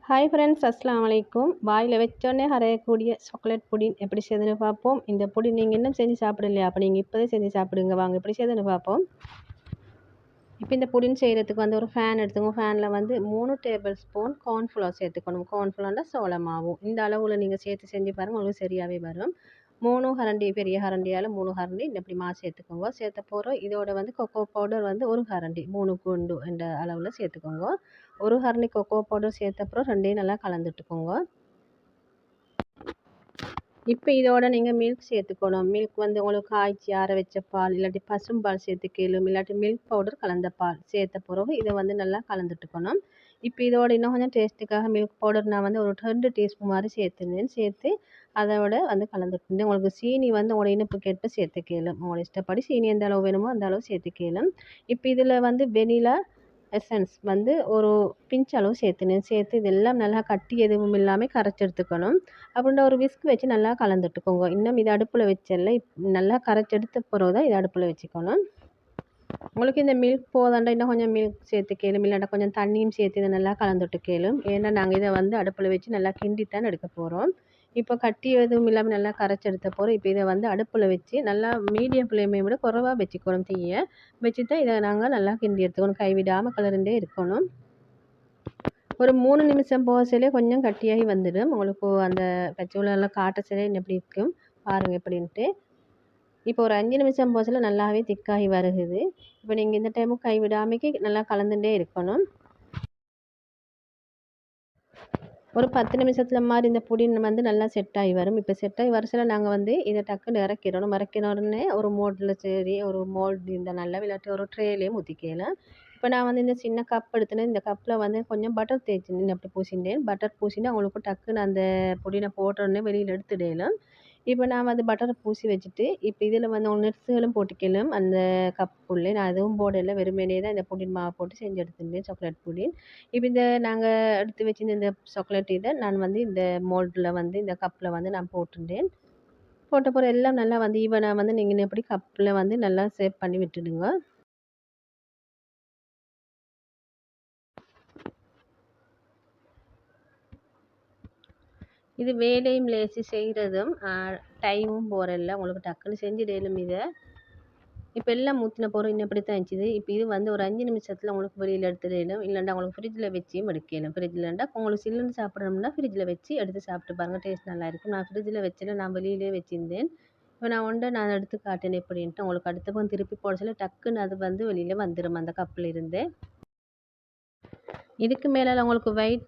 Hi friends, அஸ்ஸலாமு அலைக்கும். வாயில் வச்சோடனே அரையக்கூடிய சாக்லேட் புடின் எப்படி செய்யுதுன்னு பார்ப்போம். இந்த புடின் நீங்கள் இன்னும் செஞ்சு சாப்பிடலையா? அப்போ நீங்கள் இப்போதே செஞ்சு சாப்பிடுங்க. வாங்க எப்படி செய்யுதுன்னு பார்ப்போம். இப்போ இந்த புடின் செய்கிறதுக்கு வந்து ஒரு ஃபேன் எடுத்துக்கோங்க. ஃபேனில் வந்து 3 டேபிள் ஸ்பூன் கார்ன்ஃப்ளவர் சேர்த்துக்கணும். கார்ன்ஃப்ளவர்னா சோள மாவு. இந்த அளவில் நீங்கள் சேர்த்து செஞ்சு பாருங்கள், உங்களுக்கு சரியாகவே வரும். 3 கரண்டி, பெரிய கரண்டியால் 3 கரண்டி இப்படி மாவு சேர்த்துக்கோங்க. சேர்த்த போகிறோம். இதோட வந்து கொக்கோ பவுடர் வந்து 1 கரண்டி, 3 குண்டு என்ற அளவில் சேர்த்துக்கோங்க. 1 கரண்டி கொக்கோ பவுடர் சேர்த்த அப்புறம் ரெண்டையும் நல்லா கலந்துட்டுக்கோங்க. இப்போ இதோட நீங்கள் மில்க் சேர்த்துக்கணும். மில்க் வந்து உங்களுக்கு காய்ச்சி ஆற வச்ச பால், இல்லாட்டி பசும்பால் சேர்த்துக்கலும், இல்லாட்டி மில்க் பவுடர் கலந்த பால் சேர்த்த பிறகு இதை வந்து நல்லா கலந்துட்டுக்கணும். இப்போ இதோட இன்னும் கொஞ்சம் டேஸ்ட்டுக்காக மில்க் பவுடர் நான் வந்து ஒரு 2 டீஸ்பூன் மாதிரி சேர்த்துருந்தேன். சேர்த்து அதோட வந்து கலந்துட்டு உங்களுக்கு சீனி வந்து உங்களோட இனிப்புக்கேற்ப சேர்த்துக்கலும். உங்களோட இஷ்டப்படி சீனி எந்த அளவு வேணுமோ அந்த அளவு சேர்த்துக்கலும். இப்போ இதில் வந்து வெனிலா எசன்ஸ் வந்து ஒரு பிஞ்ச் அளவு சேர்த்து இதெல்லாம் நல்லா கட்டி எதுவும் இல்லாமல் கரைச்சி எடுத்துக்கணும். அப்படின்ற ஒரு விஸ்க் வச்சு நல்லா கலந்துட்டுக்கோங்க. இன்னும் இது அடுப்பில் வச்சல நல்லா கரைச்சி எடுத்த பிறகு தான் இதை அடுப்பில் வச்சுக்கணும். உங்களுக்கு இந்த மில்க் போதாண்டா இன்னும் கொஞ்சம் மில்க் சேர்த்துக்கலும், இல்லாட்டா கொஞ்சம் தண்ணியும் சேர்த்து இதை நல்லா கலந்துட்டுக்கலும். ஏன்னா நாங்கள் இதை வந்து அடுப்பில் வச்சு நல்லா கிண்டித்தான் எடுக்க போகிறோம். இப்போ கட்டி எதுவும் இல்லாமல் நல்லா கரைச்சி எடுத்த போகிறோம். இப்போ இதை வந்து அடுப்பில் வச்சு நல்லா மீடியம் ஃப்ளேமை விட குறைவாக வச்சுக்கணும். தீயை வச்சு தான் இதை நாங்கள் நல்லா கிண்டி எடுத்துக்கணும். கைவிடாமல் கலருண்டே இருக்கணும். ஒரு 3 நிமிஷம் போகச்சிலே கொஞ்சம் கட்டியாகி வந்துடும். உங்களுக்கு அந்த பச்சை மிளகாலாம் காட்டச்சிலே எப்படி இருக்கும் பாருங்கள் எப்படின்ட்டு. இப்போ ஒரு 5 நிமிஷம் போகச்சில நல்லாவே திக்காகி வருகுது. இப்போ நீங்கள் இந்த டைமும் கைவிடாமைக்கு நல்லா கலந்துட்டே இருக்கணும். ஒரு 10 நிமிஷத்தில் மாதிரி இந்த புடின் வந்து நல்லா செட் ஆகி வரும். இப்போ செட் ஆகி வரச்சில நாங்கள் வந்து இதை டக்குன்னு இறக்கிடணும். இறக்கினோடனே ஒரு மோல்டில் சரி ஒரு மோல்டு இந்த நல்ல விளையாட்டு ஒரு ட்ரேலேயும் ஊற்றிக்கலாம். இப்போ நான் வந்து இந்த சின்ன கப் எடுத்துனேன். இந்த கப்பில் வந்து கொஞ்சம் பட்டர் தேய்ச்சின்னு அப்படி பூசிட்டேன். பட்டர் பூசினா அவங்களுக்கு டக்குன்னு அந்த புடினை போட்டோடனே வெளியில் எடுத்துடலாம். இப்போ நான் வந்து பட்டரை பூசி வச்சுட்டு இப்போ இதில் வந்து நட்ஸுகளும் போட்டுக்கலாம். அந்த கப்புக்குள்ளே நான் எதுவும் போடலை, வெறுமனே தான் இந்த புடின் மாவு போட்டு செஞ்சு எடுத்துருந்தேன், சாக்லேட் புடின். இப்போ இந்த நாங்கள் எடுத்து வச்சிருந்த இந்த சாக்லேட் இதை நான் வந்து இந்த மோல்டில் வந்து இந்த கப்பில் வந்து நான் போட்டுட்டேன். போட்ட பிறகு எல்லாம் நல்லா வந்து ஈவனாக வந்து நீங்கள் எப்படி கப்பில் வந்து நல்லா சேவ் பண்ணி விட்டுடுங்க. இது வேலையும் லேசி செய்கிறதும் டைமும் போகிறதில்ல, உங்களுக்கு டக்குன்னு செஞ்சிடலும் இதை. இப்போ எல்லாம் ஊற்றின போகிறோம். இன்னும் இப்படி தான் இருந்துச்சு. இப்போ இது வந்து ஒரு 5 நிமிஷத்தில் உங்களுக்கு வெளியில் எடுத்துடலும், இல்லைண்டா உங்களுக்கு ஃப்ரிட்ஜில் வச்சியும் எடுக்கலாம். ஃப்ரிட்ஜில்ண்டா உங்களுக்கு சில்லுன்னு சாப்பிட்றோம்னா ஃப்ரிட்ஜில் வச்சு எடுத்து சாப்பிட்டு பாருங்கள், டேஸ்ட் நல்லாயிருக்கும். நான் ஃப்ரிட்ஜில் வச்சல, நான் வெளியிலே வச்சுருந்தேன். இப்போ நான் எடுத்து காட்டேன் எப்படின்ட்டு. உங்களுக்கு அடுத்த திருப்பி போட சொல்ல டக்குன்னு அது வந்து வெளியில் வந்துடும் அந்த கப்பில் இருந்து. இதுக்கு மேலே உங்களுக்கு ஒயிட்